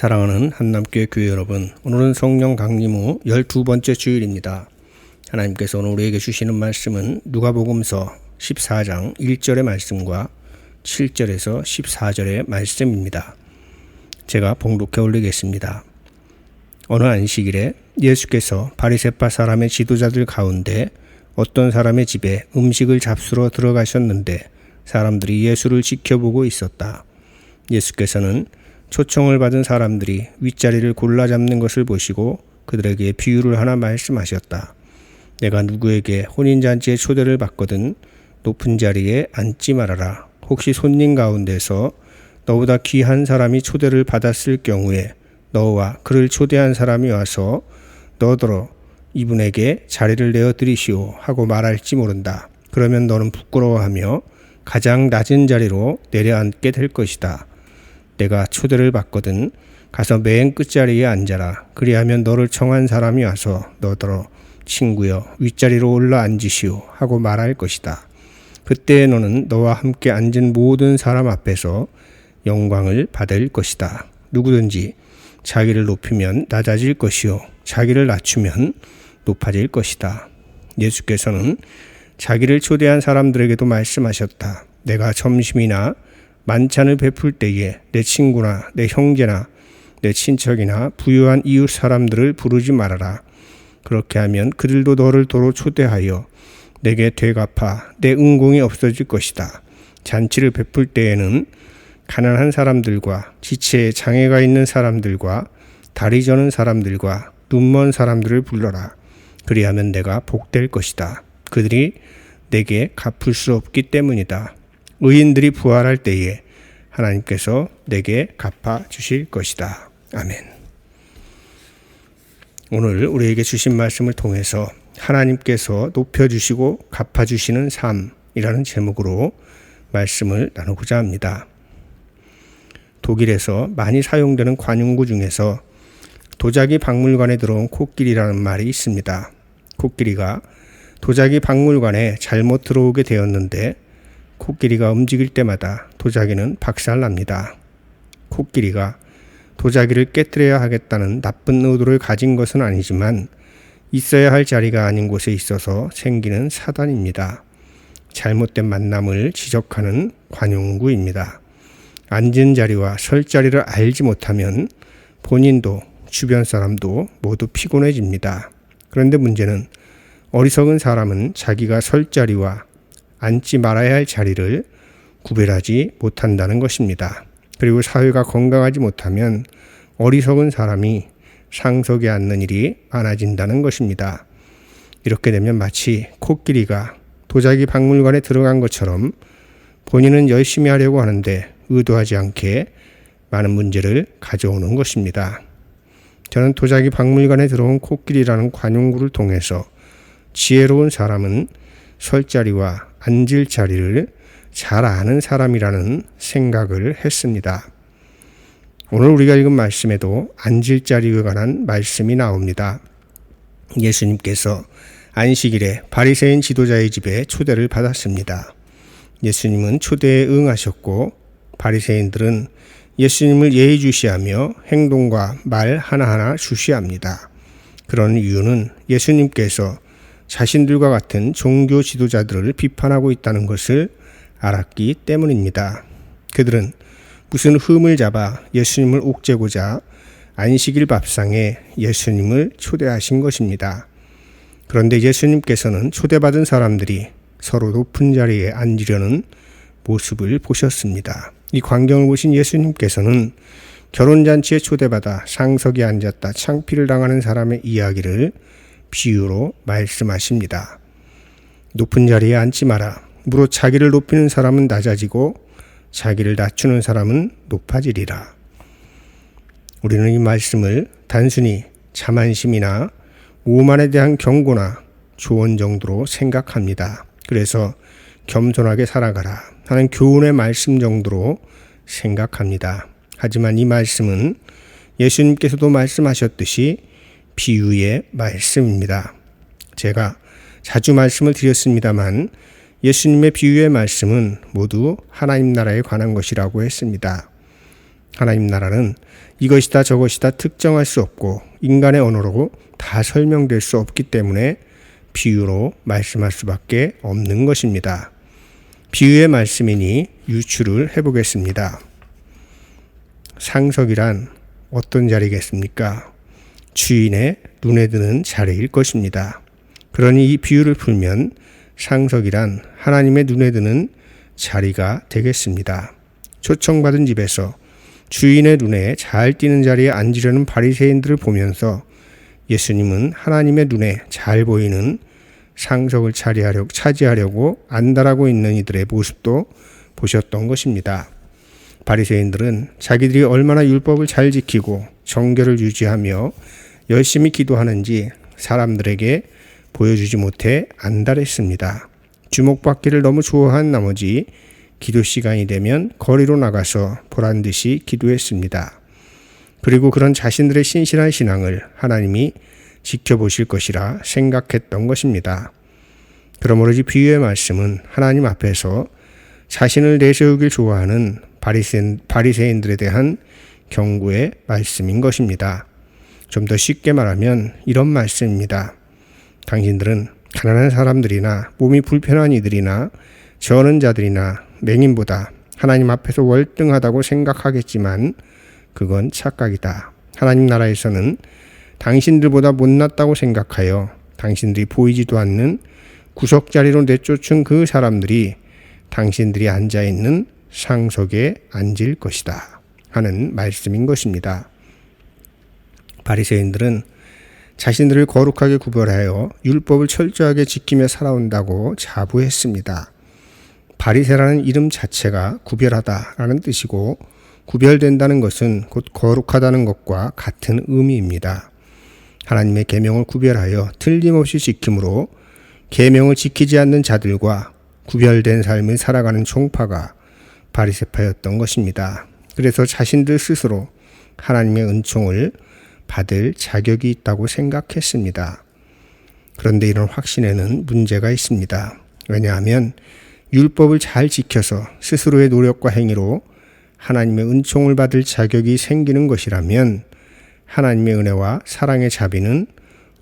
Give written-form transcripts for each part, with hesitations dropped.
사랑하는 한남교회 교회 여러분, 오늘은 성령 강림 후 12번째 주일입니다. 하나님께서 오늘 우리에게 주시는 말씀은 누가복음서 14장 1절의 말씀과 7절에서 14절의 말씀입니다. 제가 봉독해 올리겠습니다. 어느 안식일에 예수께서 바리새파 사람의 지도자들 가운데 어떤 사람의 집에 음식을 잡수러 들어가셨는데 사람들이 예수를 지켜보고 있었다. 예수께서는 초청을 받은 사람들이 윗자리를 골라 잡는 것을 보시고 그들에게 비유를 하나 말씀하셨다. 내가 누구에게 혼인잔치에 초대를 받거든 높은 자리에 앉지 말아라. 혹시 손님 가운데서 너보다 귀한 사람이 초대를 받았을 경우에 너와 그를 초대한 사람이 와서 너더러 이분에게 자리를 내어 드리시오 하고 말할지 모른다. 그러면 너는 부끄러워하며 가장 낮은 자리로 내려앉게 될 것이다. 내가 초대를 받거든 가서 맨 끝자리에 앉아라. 그리하면 너를 청한 사람이 와서 너더러 친구여 윗자리로 올라 앉으시오 하고 말할 것이다. 그때 너는 너와 함께 앉은 모든 사람 앞에서 영광을 받을 것이다. 누구든지 자기를 높이면 낮아질 것이요 자기를 낮추면 높아질 것이다. 예수께서는 자기를 초대한 사람들에게도 말씀하셨다. 내가 점심이나 만찬을 베풀 때에 내 친구나 내 형제나 내 친척이나 부유한 이웃 사람들을 부르지 말아라. 그렇게 하면 그들도 너를 도로 초대하여 내게 되갚아 내 은공이 없어질 것이다. 잔치를 베풀 때에는 가난한 사람들과 지체에 장애가 있는 사람들과 다리 저는 사람들과 눈먼 사람들을 불러라. 그리하면 내가 복될 것이다. 그들이 내게 갚을 수 없기 때문이다. 의인들이 부활할 때에 하나님께서 내게 갚아 주실 것이다. 아멘. 오늘 우리에게 주신 말씀을 통해서 하나님께서 높여주시고 갚아주시는 삶이라는 제목으로 말씀을 나누고자 합니다. 독일에서 많이 사용되는 관용구 중에서 도자기 박물관에 들어온 코끼리라는 말이 있습니다. 코끼리가 도자기 박물관에 잘못 들어오게 되었는데 코끼리가 움직일 때마다 도자기는 박살납니다. 코끼리가 도자기를 깨뜨려야 하겠다는 나쁜 의도를 가진 것은 아니지만 있어야 할 자리가 아닌 곳에 있어서 생기는 사단입니다. 잘못된 만남을 지적하는 관용구입니다. 앉은 자리와 설 자리를 알지 못하면 본인도 주변 사람도 모두 피곤해집니다. 그런데 문제는 어리석은 사람은 자기가 설 자리와 앉지 말아야 할 자리를 구별하지 못한다는 것입니다. 그리고 사회가 건강하지 못하면 어리석은 사람이 상석에 앉는 일이 많아진다는 것입니다. 이렇게 되면 마치 코끼리가 도자기 박물관에 들어간 것처럼 본인은 열심히 하려고 하는데 의도하지 않게 많은 문제를 가져오는 것입니다. 저는 도자기 박물관에 들어온 코끼리라는 관용구를 통해서 지혜로운 사람은 설 자리와 앉을 자리를 잘 아는 사람이라는 생각을 했습니다. 오늘 우리가 읽은 말씀에도 앉을 자리에 관한 말씀이 나옵니다. 예수님께서 안식일에 바리새인 지도자의 집에 초대를 받았습니다. 예수님은 초대에 응하셨고 바리새인들은 예수님을 예의주시하며 행동과 말 하나하나 주시합니다. 그런 이유는 예수님께서 자신들과 같은 종교 지도자들을 비판하고 있다는 것을 알았기 때문입니다. 그들은 무슨 흠을 잡아 예수님을 옥죄고자 안식일 밥상에 예수님을 초대하신 것입니다. 그런데 예수님께서는 초대받은 사람들이 서로 높은 자리에 앉으려는 모습을 보셨습니다. 이 광경을 보신 예수님께서는 결혼잔치에 초대받아 상석에 앉았다 창피를 당하는 사람의 이야기를 비유로 말씀하십니다. 높은 자리에 앉지 마라. 무릇 자기를 높이는 사람은 낮아지고 자기를 낮추는 사람은 높아지리라. 우리는 이 말씀을 단순히 자만심이나 오만에 대한 경고나 조언 정도로 생각합니다. 그래서 겸손하게 살아가라 하는 교훈의 말씀 정도로 생각합니다. 하지만 이 말씀은 예수님께서도 말씀하셨듯이 비유의 말씀입니다. 제가 자주 말씀을 드렸습니다만 예수님의 비유의 말씀은 모두 하나님 나라에 관한 것이라고 했습니다. 하나님 나라는 이것이다 저것이다 특정할 수 없고 인간의 언어로 다 설명될 수 없기 때문에 비유로 말씀할 수밖에 없는 것입니다. 비유의 말씀이니 유추를 해보겠습니다. 상석이란 어떤 자리겠습니까? 주인의 눈에 드는 자리일 것입니다. 그러니 이 비유를 풀면 상석이란 하나님의 눈에 드는 자리가 되겠습니다. 초청받은 집에서 주인의 눈에 잘 띄는 자리에 앉으려는 바리새인들을 보면서 예수님은 하나님의 눈에 잘 보이는 상석을 차지하려고 안달하고 있는 이들의 모습도 보셨던 것입니다. 바리새인들은 자기들이 얼마나 율법을 잘 지키고 정결을 유지하며 열심히 기도하는지 사람들에게 보여주지 못해 안달했습니다. 주목받기를 너무 좋아한 나머지 기도 시간이 되면 거리로 나가서 보란 듯이 기도했습니다. 그리고 그런 자신들의 신실한 신앙을 하나님이 지켜보실 것이라 생각했던 것입니다. 그러므로 이 비유의 말씀은 하나님 앞에서 자신을 내세우길 좋아하는 바리새인들에 대한 경고의 말씀인 것입니다. 좀 더 쉽게 말하면 이런 말씀입니다. 당신들은 가난한 사람들이나 몸이 불편한 이들이나 저는 자들이나 맹인보다 하나님 앞에서 월등하다고 생각하겠지만 그건 착각이다. 하나님 나라에서는 당신들보다 못났다고 생각하여 당신들이 보이지도 않는 구석자리로 내쫓은 그 사람들이 당신들이 앉아있는 상석에 앉을 것이다 하는 말씀인 것입니다. 바리새인들은 자신들을 거룩하게 구별하여 율법을 철저하게 지키며 살아온다고 자부했습니다. 바리새라는 이름 자체가 구별하다라는 뜻이고 구별된다는 것은 곧 거룩하다는 것과 같은 의미입니다. 하나님의 계명을 구별하여 틀림없이 지킴으로 계명을 지키지 않는 자들과 구별된 삶을 살아가는 종파가 바리새파였던 것입니다. 그래서 자신들 스스로 하나님의 은총을 받을 자격이 있다고 생각했습니다. 그런데 이런 확신에는 문제가 있습니다. 왜냐하면 율법을 잘 지켜서 스스로의 노력과 행위로 하나님의 은총을 받을 자격이 생기는 것이라면 하나님의 은혜와 사랑의 자비는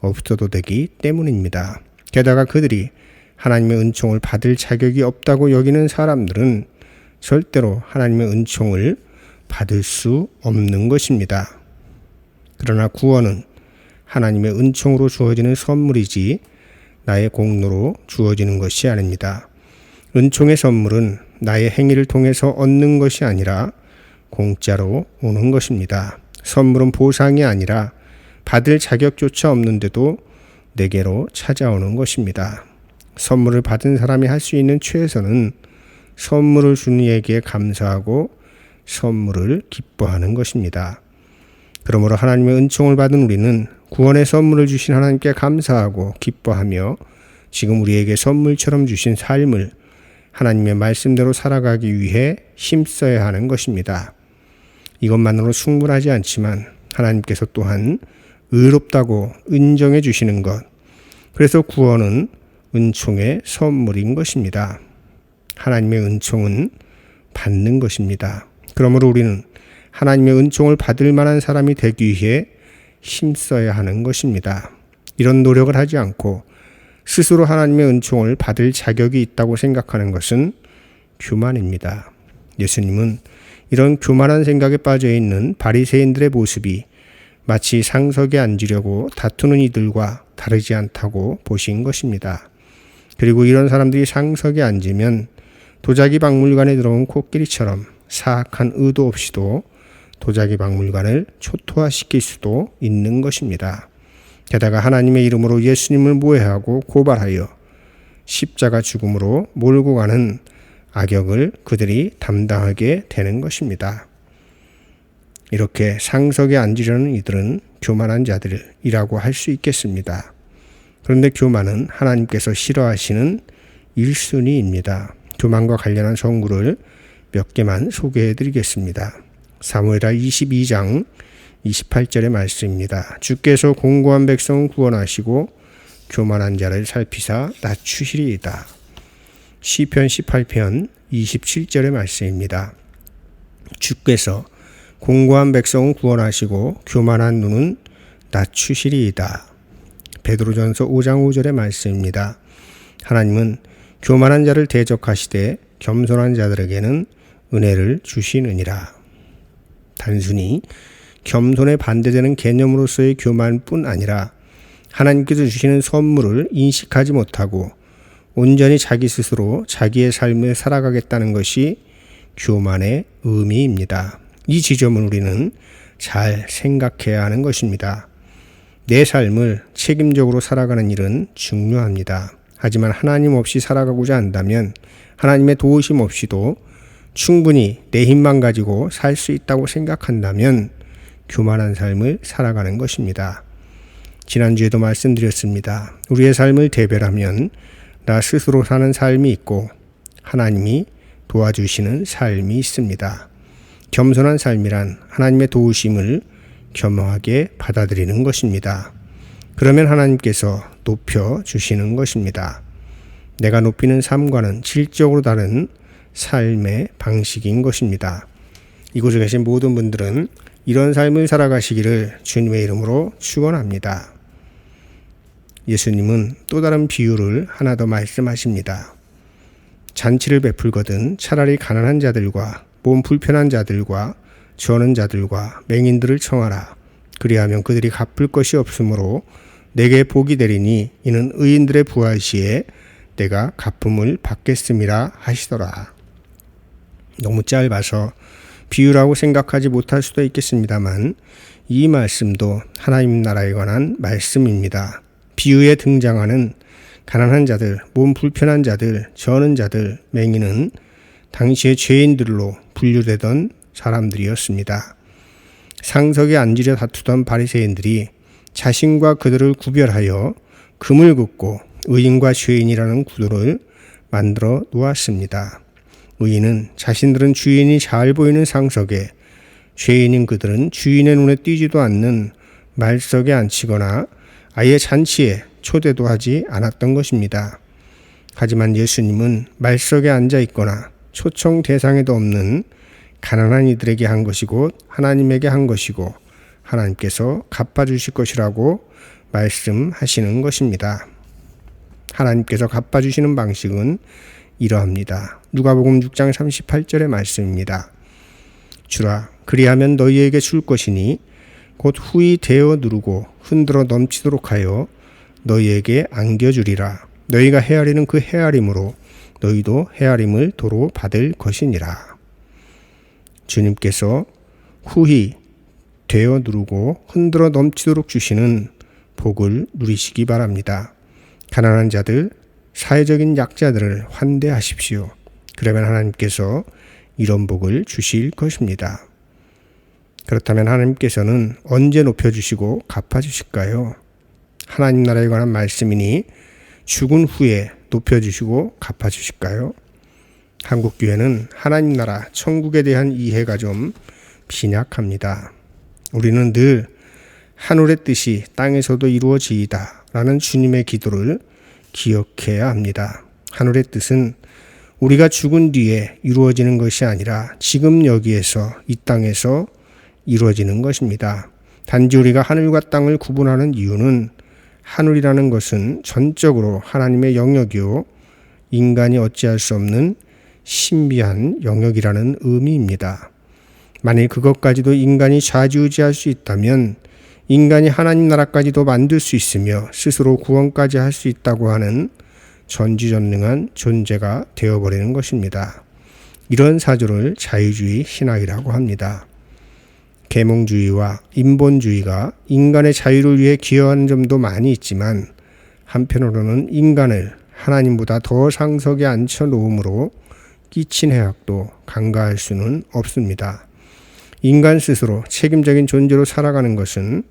없어도 되기 때문입니다. 게다가 그들이 하나님의 은총을 받을 자격이 없다고 여기는 사람들은 절대로 하나님의 은총을 받을 수 없는 것입니다. 그러나 구원은 하나님의 은총으로 주어지는 선물이지 나의 공로로 주어지는 것이 아닙니다. 은총의 선물은 나의 행위를 통해서 얻는 것이 아니라 공짜로 오는 것입니다. 선물은 보상이 아니라 받을 자격조차 없는데도 내게로 찾아오는 것입니다. 선물을 받은 사람이 할 수 있는 최선은 선물을 준 이에게 감사하고 선물을 기뻐하는 것입니다. 그러므로 하나님의 은총을 받은 우리는 구원의 선물을 주신 하나님께 감사하고 기뻐하며 지금 우리에게 선물처럼 주신 삶을 하나님의 말씀대로 살아가기 위해 힘써야 하는 것입니다. 이것만으로 충분하지 않지만 하나님께서 또한 의롭다고 인정해 주시는 것, 그래서 구원은 은총의 선물인 것입니다. 하나님의 은총은 받는 것입니다. 그러므로 우리는 하나님의 은총을 받을 만한 사람이 되기 위해 힘써야 하는 것입니다. 이런 노력을 하지 않고 스스로 하나님의 은총을 받을 자격이 있다고 생각하는 것은 교만입니다. 예수님은 이런 교만한 생각에 빠져 있는 바리새인들의 모습이 마치 상석에 앉으려고 다투는 이들과 다르지 않다고 보신 것입니다. 그리고 이런 사람들이 상석에 앉으면 도자기 박물관에 들어온 코끼리처럼 사악한 의도 없이도 도자기 박물관을 초토화시킬 수도 있는 것입니다. 게다가 하나님의 이름으로 예수님을 모해하고 고발하여 십자가 죽음으로 몰고 가는 악역을 그들이 담당하게 되는 것입니다. 이렇게 상석에 앉으려는 이들은 교만한 자들이라고 할 수 있겠습니다. 그런데 교만은 하나님께서 싫어하시는 1순위입니다. 교만과 관련한 성구를 몇 개만 소개해 드리겠습니다. 사무엘하 22장 28절의 말씀입니다. 주께서 공고한 백성을 구원하시고 교만한 자를 살피사 낮추시리이다. 시편 18편 27절의 말씀입니다. 주께서 공고한 백성은 구원하시고 교만한 눈은 낮추시리이다. 베드로전서 5장 5절의 말씀입니다. 하나님은 교만한 자를 대적하시되 겸손한 자들에게는 은혜를 주시느니라. 단순히 겸손에 반대되는 개념으로서의 교만뿐 아니라 하나님께서 주시는 선물을 인식하지 못하고 온전히 자기 스스로 자기의 삶을 살아가겠다는 것이 교만의 의미입니다. 이 지점을 우리는 잘 생각해야 하는 것입니다. 내 삶을 책임적으로 살아가는 일은 중요합니다. 하지만 하나님 없이 살아가고자 한다면 하나님의 도우심 없이도 충분히 내 힘만 가지고 살 수 있다고 생각한다면 교만한 삶을 살아가는 것입니다. 지난주에도 말씀드렸습니다. 우리의 삶을 대별하면 나 스스로 사는 삶이 있고 하나님이 도와주시는 삶이 있습니다. 겸손한 삶이란 하나님의 도우심을 겸허하게 받아들이는 것입니다. 그러면 하나님께서 높여주시는 것입니다. 내가 높이는 삶과는 질적으로 다른 삶의 방식인 것입니다. 이곳에 계신 모든 분들은 이런 삶을 살아가시기를 주님의 이름으로 축원합니다. 예수님은 또 다른 비유를 하나 더 말씀하십니다. 잔치를 베풀거든 차라리 가난한 자들과 몸 불편한 자들과 저는 자들과 맹인들을 청하라. 그리하면 그들이 갚을 것이 없으므로 내게 복이 되리니 이는 의인들의 부활 시에 내가 갚음을 받겠음이라 하시더라. 너무 짧아서 비유라고 생각하지 못할 수도 있겠습니다만 이 말씀도 하나님 나라에 관한 말씀입니다. 비유에 등장하는 가난한 자들, 몸 불편한 자들, 저는 자들, 맹인은 당시의 죄인들로 분류되던 사람들이었습니다. 상석에 앉으려 다투던 바리새인들이 자신과 그들을 구별하여 금을 긋고 의인과 죄인이라는 구도를 만들어 놓았습니다. 의인은 자신들은 주인이 잘 보이는 상석에, 죄인인 그들은 주인의 눈에 띄지도 않는 말석에 앉히거나 아예 잔치에 초대도 하지 않았던 것입니다. 하지만 예수님은 말석에 앉아 있거나 초청 대상에도 없는 가난한 이들에게 한 것이고 하나님에게 한 것이고 하나님께서 갚아주실 것이라고 말씀하시는 것입니다. 하나님께서 갚아주시는 방식은 이러합니다. 누가복음 6장 38절의 말씀입니다. 주라, 그리하면 너희에게 줄 것이니 곧 후히 대어 누르고 흔들어 넘치도록 하여 너희에게 안겨주리라. 너희가 헤아리는 그 헤아림으로 너희도 헤아림을 도로 받을 것이니라. 주님께서 후히 되어 누르고 흔들어 넘치도록 주시는 복을 누리시기 바랍니다. 가난한 자들, 사회적인 약자들을 환대하십시오. 그러면 하나님께서 이런 복을 주실 것입니다. 그렇다면 하나님께서는 언제 높여주시고 갚아주실까요? 하나님 나라에 관한 말씀이니 죽은 후에 높여주시고 갚아주실까요? 한국교회는 하나님 나라, 천국에 대한 이해가 좀 빈약합니다. 우리는 늘 하늘의 뜻이 땅에서도 이루어지이다 라는 주님의 기도를 기억해야 합니다. 하늘의 뜻은 우리가 죽은 뒤에 이루어지는 것이 아니라 지금 여기에서, 이 땅에서 이루어지는 것입니다. 단지 우리가 하늘과 땅을 구분하는 이유는 하늘이라는 것은 전적으로 하나님의 영역이요 인간이 어찌할 수 없는 신비한 영역이라는 의미입니다. 만일 그것까지도 인간이 좌지우지할 수 있다면 인간이 하나님 나라까지도 만들 수 있으며 스스로 구원까지 할 수 있다고 하는 전지전능한 존재가 되어버리는 것입니다. 이런 사조를 자유주의 신학이라고 합니다. 계몽주의와 인본주의가 인간의 자유를 위해 기여하는 점도 많이 있지만 한편으로는 인간을 하나님보다 더 상석에 앉혀놓음으로 끼친 해악도 간과할 수는 없습니다. 인간 스스로 책임적인 존재로 살아가는 것은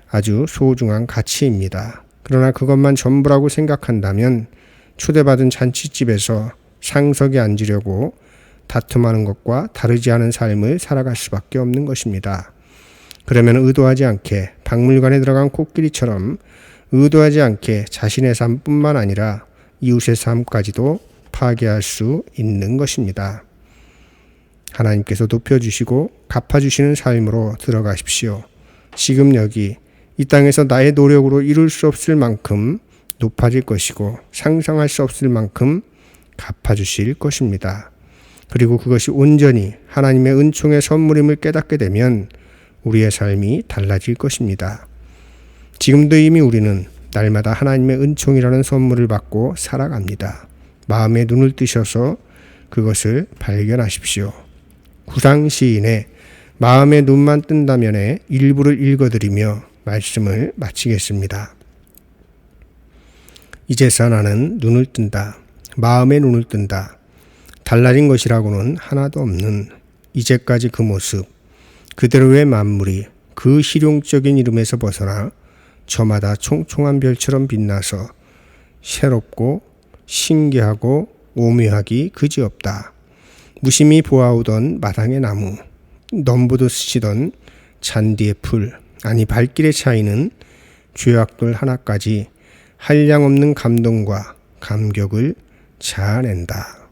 아주 소중한 가치입니다. 그러나 그것만 전부라고 생각한다면 초대받은 잔치집에서 상석에 앉으려고 다툼하는 것과 다르지 않은 삶을 살아갈 수밖에 없는 것입니다. 그러면 의도하지 않게 박물관에 들어간 코끼리처럼 의도하지 않게 자신의 삶뿐만 아니라 이웃의 삶까지도 파괴할 수 있는 것입니다. 하나님께서 높여주시고 갚아주시는 삶으로 들어가십시오. 지금 여기 이 땅에서 나의 노력으로 이룰 수 없을 만큼 높아질 것이고 상상할 수 없을 만큼 갚아주실 것입니다. 그리고 그것이 온전히 하나님의 은총의 선물임을 깨닫게 되면 우리의 삶이 달라질 것입니다. 지금도 이미 우리는 날마다 하나님의 은총이라는 선물을 받고 살아갑니다. 마음의 눈을 뜨셔서 그것을 발견하십시오. 구상 시인의 마음의 눈만 뜬다면의 일부를 읽어드리며 말씀을 마치겠습니다. 이제서 나는 눈을 뜬다. 마음의 눈을 뜬다. 달라진 것이라고는 하나도 없는 이제까지 그 모습, 그대로의 만물이 그 실용적인 이름에서 벗어나 저마다 총총한 별처럼 빛나서 새롭고 신기하고 오묘하기 그지없다. 무심히 보아오던 마당의 나무, 넘보듯 스치던 잔디의 풀, 아니 발길의 차이는 죄악돌 하나까지 한량없는 감동과 감격을 자아낸다.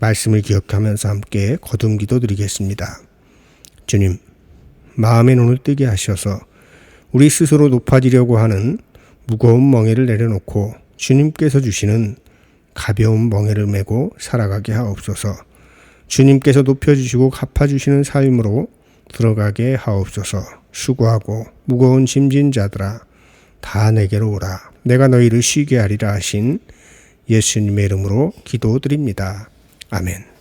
말씀을 기억하면서 함께 거듭 기도 드리겠습니다. 주님, 마음의 눈을 뜨게 하셔서 우리 스스로 높아지려고 하는 무거운 멍에를 내려놓고 주님께서 주시는 가벼운 멍에를 메고 살아가게 하옵소서. 주님께서 높여주시고 갚아주시는 삶으로 들어가게 하옵소서. 수고하고 무거운 짐진 자들아 다 내게로 오라. 내가 너희를 쉬게 하리라 하신 예수님의 이름으로 기도드립니다. 아멘.